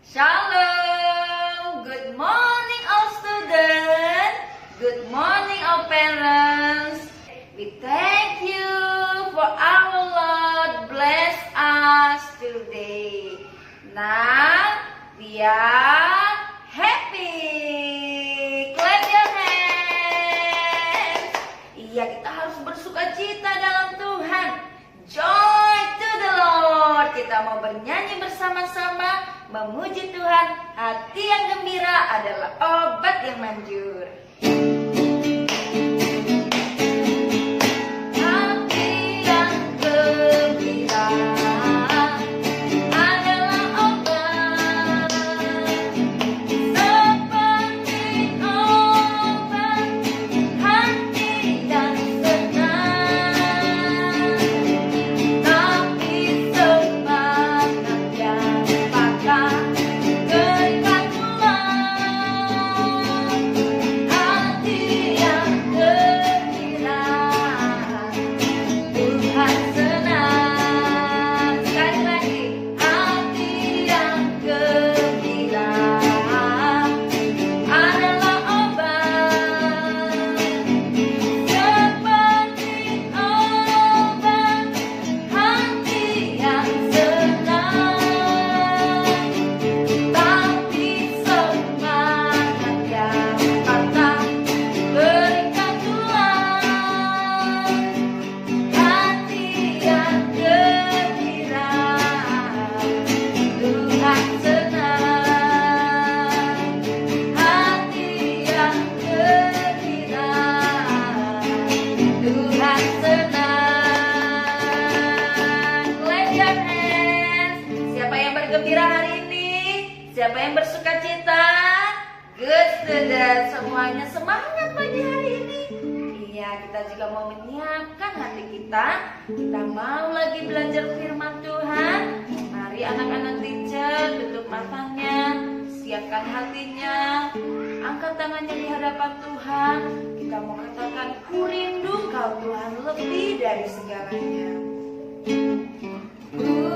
Shalom! Good morning all students! Good morning all parents! We thank you for our Lord bless us today. Now we are happy. Clap your hands. Iya, kita harus bersukacita dalam Tuhan. Joy to the Lord. Kita mau bernyanyi bersama-sama, memuji Tuhan. Hati yang gembira adalah obat yang manjur. Siapa yang bersuka cita? Good student, semuanya semangat pagi hari ini. Iya, kita juga mau menyiapkan hati kita. Kita mau lagi belajar firman Tuhan. Mari anak-anak teacher, tutup matanya, siapkan hatinya, angkat tangannya di hadapan Tuhan. Kita mau katakan, ku rindu Kau Tuhan lebih dari segalanya. Hallelujah.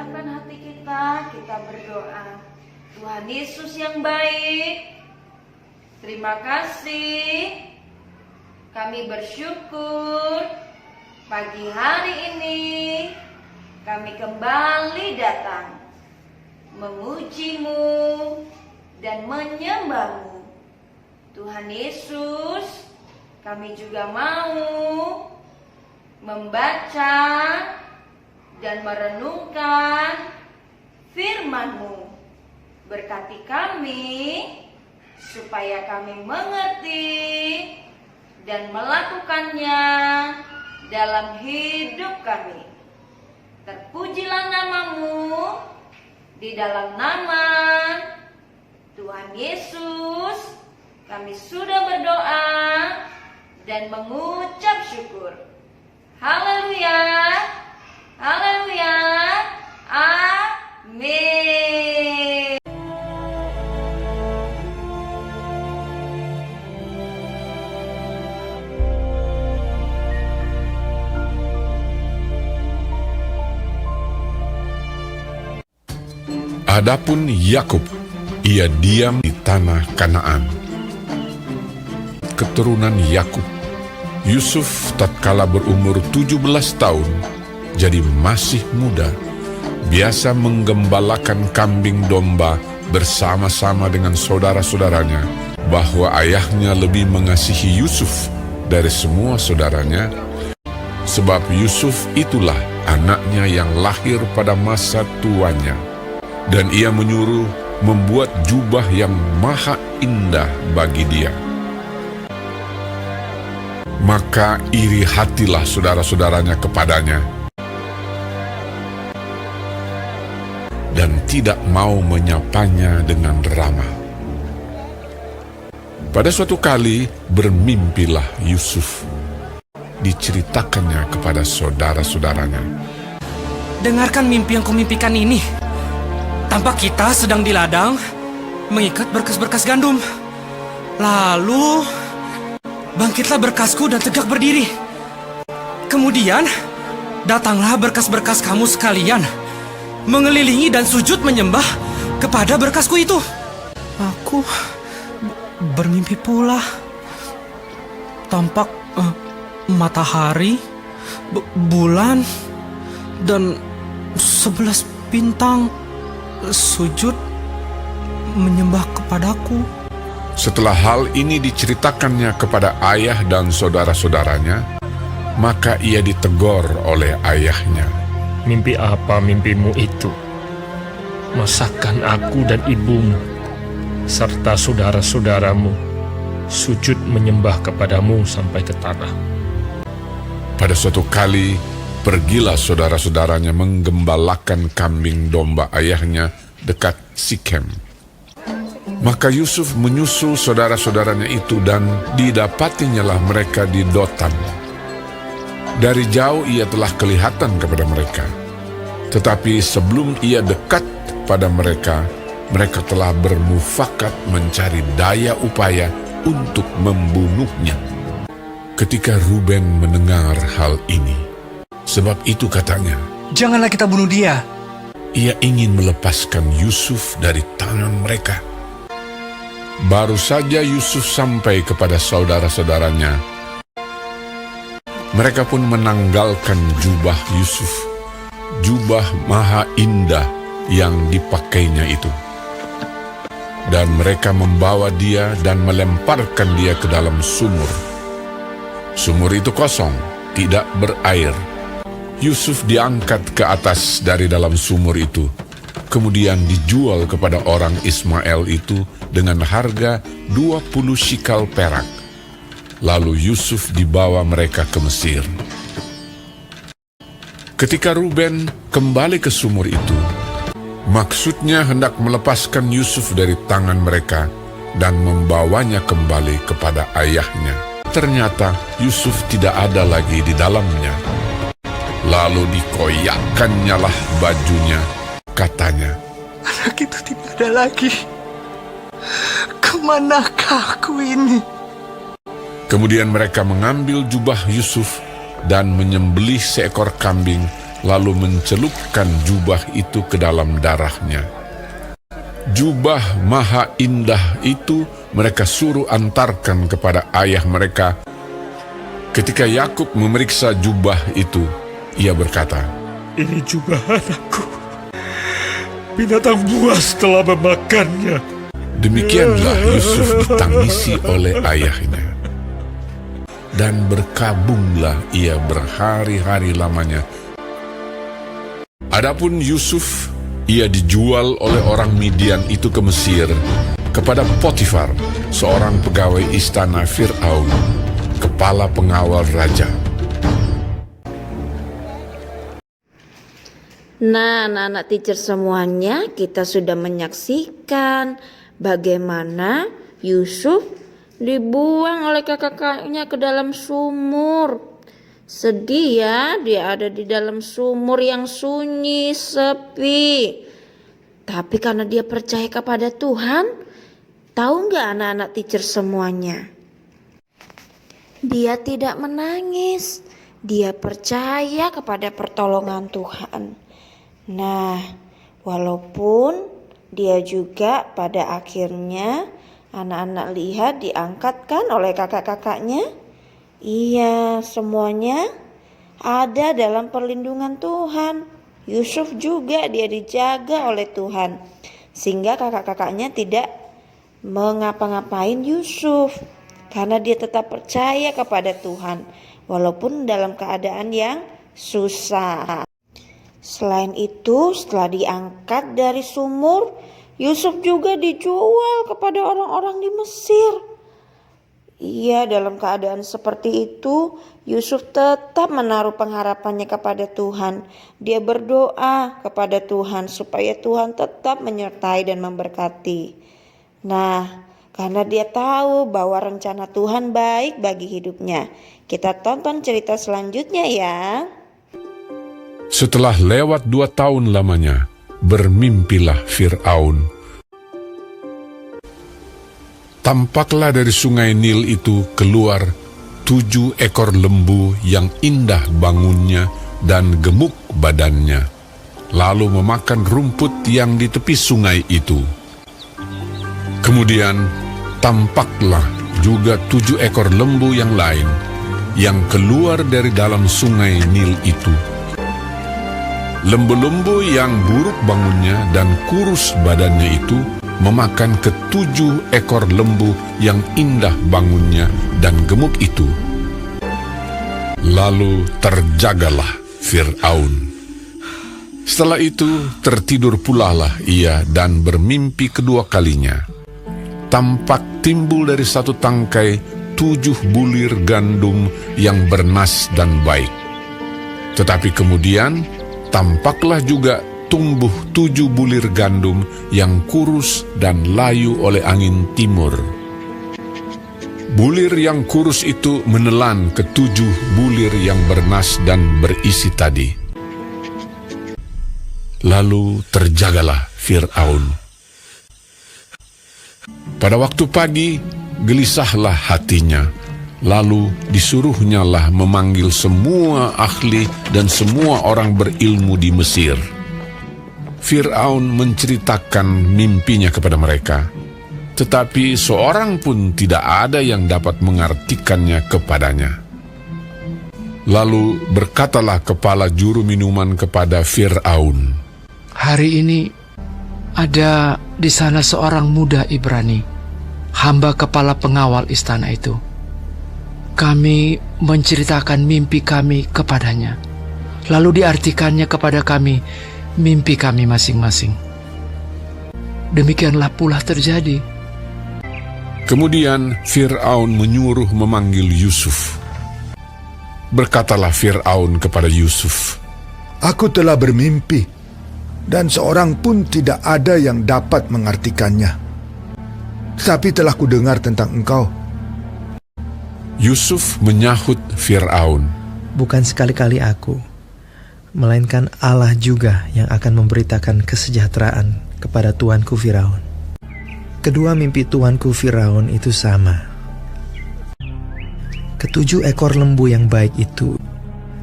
siapkan hati kita berdoa. Tuhan Yesus yang baik, terima kasih. Kami bersyukur pagi hari ini kami kembali datang memuji-Mu dan menyembah-Mu. Tuhan Yesus, kami juga mau membaca dan merenungkan firman-Mu. Berkati kami supaya kami mengerti dan melakukannya dalam hidup kami. Terpujilah nama-Mu, di dalam nama Tuhan Yesus kami sudah berdoa dan mengucap syukur. Haleluya, haleluya, amin. Adapun Yakub, ia diam di tanah Kanaan. Keturunan Yakub, Yusuf tatkala berumur 17 tahun, jadi masih muda, biasa menggembalakan kambing domba bersama-sama dengan saudara-saudaranya, bahwa ayahnya lebih mengasihi Yusuf dari semua saudaranya, sebab Yusuf itulah anaknya yang lahir pada masa tuanya. Dan ia menyuruh membuat jubah yang maha indah bagi dia. Maka iri hatilah saudara-saudaranya kepadanya, dan tidak mau menyapanya dengan ramah. Pada suatu kali bermimpilah Yusuf. Diceritakannya kepada saudara-saudaranya. Dengarkan mimpi yang kumimpikan ini. Tampak kita sedang di ladang mengikat berkas-berkas gandum. Lalu bangkitlah berkasku dan tegak berdiri. Kemudian datanglah berkas-berkas kamu sekalian, mengelilingi dan sujud menyembah kepada berkasku itu. Aku bermimpi pula. Tampak matahari, bulan, dan 11 bintang sujud menyembah kepadaku. Setelah hal ini diceritakannya kepada ayah dan saudara-saudaranya, maka ia ditegur oleh ayahnya. Mimpi apa mimpimu itu? Masakan aku dan ibumu serta saudara-saudaramu sujud menyembah kepadamu sampai ke tanah. Pada suatu kali, pergilah saudara-saudaranya menggembalakan kambing domba ayahnya dekat Sikem. Maka Yusuf menyusul saudara-saudaranya itu, dan didapatinyalah mereka di Dotan. Dari jauh ia telah kelihatan kepada mereka. Tetapi sebelum ia dekat pada mereka, mereka telah bermufakat mencari daya upaya untuk membunuhnya. Ketika Ruben mendengar hal ini, sebab itu katanya, Janganlah kita bunuh dia. ia ingin melepaskan Yusuf dari tangan mereka. Baru saja Yusuf sampai kepada saudara-saudaranya, mereka pun menanggalkan jubah Yusuf, jubah maha indah yang dipakainya itu. Dan mereka membawa dia dan melemparkan dia ke dalam sumur. Sumur itu kosong, tidak berair. Yusuf diangkat ke atas dari dalam sumur itu, kemudian dijual kepada orang Ismail itu dengan harga 20 shikal perak. Lalu Yusuf dibawa mereka ke Mesir. Ketika Ruben kembali ke sumur itu, maksudnya hendak melepaskan Yusuf dari tangan mereka dan membawanya kembali kepada ayahnya. Ternyata Yusuf tidak ada lagi di dalamnya. Lalu dikoyakkannyalah bajunya, katanya, Anak itu tidak ada lagi. Kemanakah aku ini? Kemudian mereka mengambil jubah Yusuf dan menyembelih seekor kambing lalu mencelupkan jubah itu ke dalam darahnya. Jubah maha indah itu mereka suruh antarkan kepada ayah mereka. Ketika Yakub memeriksa jubah itu, ia berkata, Ini jubah anakku. Binatang buas telah memakannya. Demikianlah Yusuf ditangisi oleh ayahnya. Dan berkabunglah ia berhari-hari lamanya. Adapun Yusuf, ia dijual oleh orang Midian itu ke Mesir, kepada Potifar, seorang pegawai istana Fir'aun, kepala pengawal raja. Nah, anak-anak teacher semuanya, kita sudah menyaksikan bagaimana Yusuf dibuang oleh kakak-kakaknya ke dalam sumur. Sedih ya, dia ada di dalam sumur yang sunyi, sepi. Tapi karena dia percaya kepada Tuhan, tahu nggak anak-anak teacher semuanya? Dia tidak menangis. Dia percaya kepada pertolongan Tuhan. Nah, walaupun dia juga pada akhirnya anak-anak lihat diangkatkan oleh kakak-kakaknya. Iya, semuanya ada dalam perlindungan Tuhan. Yusuf juga dia dijaga oleh Tuhan. Sehingga kakak-kakaknya tidak mengapa-ngapain Yusuf. Karena dia tetap percaya kepada Tuhan. Walaupun dalam keadaan yang susah. Selain itu, setelah diangkat dari sumur, Yusuf juga dijual kepada orang-orang di Mesir. Iya, dalam keadaan seperti itu, Yusuf tetap menaruh pengharapannya kepada Tuhan. Dia berdoa kepada Tuhan supaya Tuhan tetap menyertai dan memberkati. Nah, karena dia tahu bahwa rencana Tuhan baik bagi hidupnya. Kita tonton cerita selanjutnya ya. Setelah lewat 2 tahun lamanya, bermimpilah Fir'aun. Tampaklah dari sungai Nil itu keluar 7 ekor lembu yang indah bangunnya dan gemuk badannya, lalu memakan rumput yang di tepi sungai itu. Kemudian tampaklah juga 7 ekor lembu yang lain yang keluar dari dalam sungai Nil itu. Lembu-lembu yang buruk bangunnya dan kurus badannya itu memakan ke-7 ekor lembu yang indah bangunnya dan gemuk itu. Lalu terjagalah Fir'aun. Setelah itu tertidur pulalah ia dan bermimpi kedua kalinya. Tampak timbul dari satu tangkai 7 bulir gandum yang bernas dan baik. Tetapi kemudian tampaklah juga tumbuh 7 bulir gandum yang kurus dan layu oleh angin timur. Bulir yang kurus itu menelan ke-7 bulir yang bernas dan berisi tadi. Lalu terjagalah Fir'aun. Pada waktu pagi, gelisahlah hatinya. Lalu disuruhnyalah memanggil semua ahli dan semua orang berilmu di Mesir. Fir'aun menceritakan mimpinya kepada mereka, tetapi seorang pun tidak ada yang dapat mengartikannya kepadanya. Lalu berkatalah kepala juru minuman kepada Fir'aun, "Hari ini ada di sana seorang muda Ibrani, hamba kepala pengawal istana itu. Kami menceritakan mimpi kami kepadanya, lalu diartikannya kepada kami mimpi kami masing-masing. Demikianlah pula terjadi." Kemudian Fir'aun menyuruh memanggil Yusuf. Berkatalah Fir'aun kepada Yusuf, "Aku telah bermimpi, dan seorang pun tidak ada yang dapat mengartikannya. Tetapi telah kudengar tentang engkau." Yusuf menyahut Fir'aun, Bukan sekali-kali aku, melainkan Allah juga yang akan memberitakan kesejahteraan kepada tuanku Firaun. Kedua mimpi tuanku Firaun itu sama. Ke-7 ekor lembu yang baik itu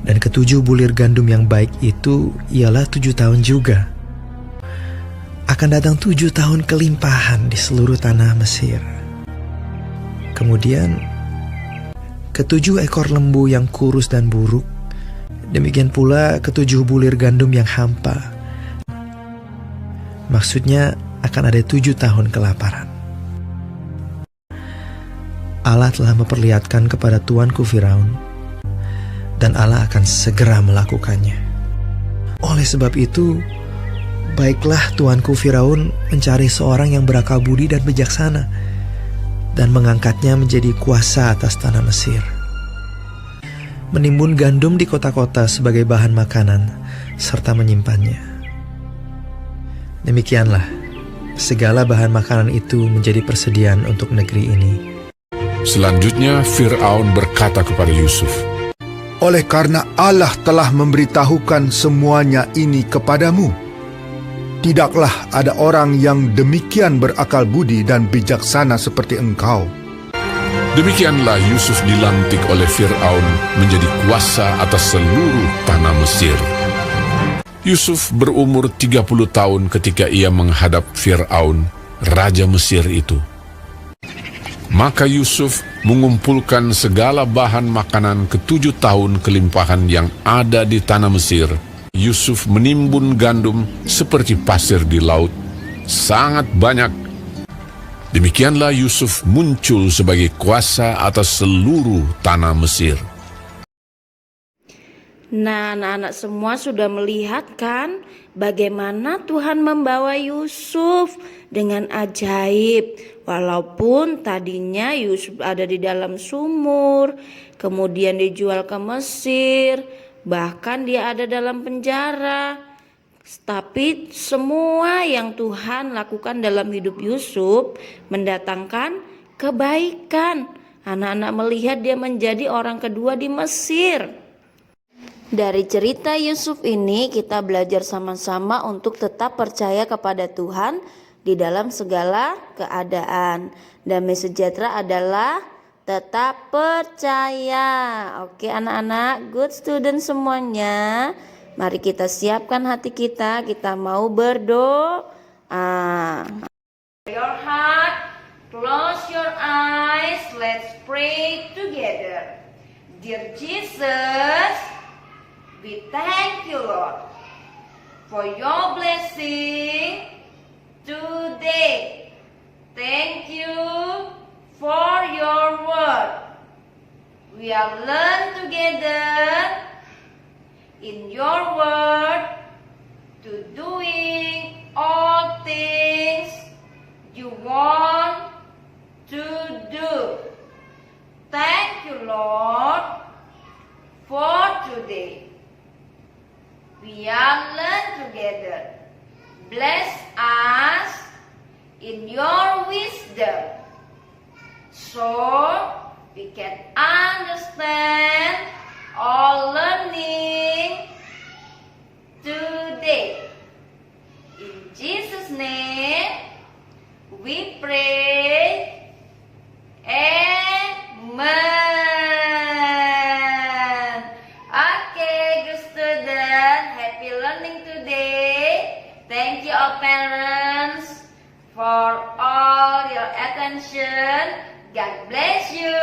Dan ketujuh bulir gandum yang baik itu ialah 7 tahun juga. Akan datang 7 tahun kelimpahan di seluruh tanah Mesir. Kemudian ketujuh ekor lembu yang kurus dan buruk, demikian pula ketujuh bulir gandum yang hampa. Maksudnya akan ada 7 tahun kelaparan. Allah telah memperlihatkan kepada tuanku Firaun, dan Allah akan segera melakukannya. Oleh sebab itu, baiklah tuanku Firaun mencari seorang yang berakal budi dan bijaksana, dan mengangkatnya menjadi kuasa atas tanah Mesir. Menimbun gandum di kota-kota sebagai bahan makanan, serta menyimpannya. Demikianlah, segala bahan makanan itu menjadi persediaan untuk negeri ini. Selanjutnya Fir'aun berkata kepada Yusuf, Oleh karena Allah telah memberitahukan semuanya ini kepadamu, tidaklah ada orang yang demikian berakal budi dan bijaksana seperti engkau. demikianlah Yusuf dilantik oleh Fir'aun menjadi kuasa atas seluruh tanah Mesir. Yusuf berumur 30 tahun ketika ia menghadap Fir'aun, raja Mesir itu. Maka Yusuf mengumpulkan segala bahan makanan ke-7 tahun kelimpahan yang ada di tanah Mesir. Yusuf menimbun gandum seperti pasir di laut, sangat banyak. Demikianlah Yusuf muncul sebagai kuasa atas seluruh tanah Mesir. Nah, anak-anak semua sudah melihat kan bagaimana Tuhan membawa Yusuf dengan ajaib. Walaupun tadinya Yusuf ada di dalam sumur, kemudian dijual ke Mesir, bahkan dia ada dalam penjara. Tapi semua yang Tuhan lakukan dalam hidup Yusuf mendatangkan kebaikan. Anak-anak melihat dia menjadi orang kedua di Mesir. Dari cerita Yusuf ini kita belajar sama-sama untuk tetap percaya kepada Tuhan di dalam segala keadaan. Damai sejahtera adalah tetap percaya. Oke anak-anak, good student semuanya. Mari kita siapkan hati kita mau berdoa. Your heart, close your eyes, let's pray together. Dear Jesus, we thank you, Lord, for your blessing today. Thank you for your word. We have learned together in your word to doing all things you want to do. Thank you, Lord, for today. We have learned together. Bless us in your wisdom, so we can understand all learning today. In Jesus' name we pray. Amen. Okay, good student, happy learning today. Thank you all parents for all your attention. God bless you.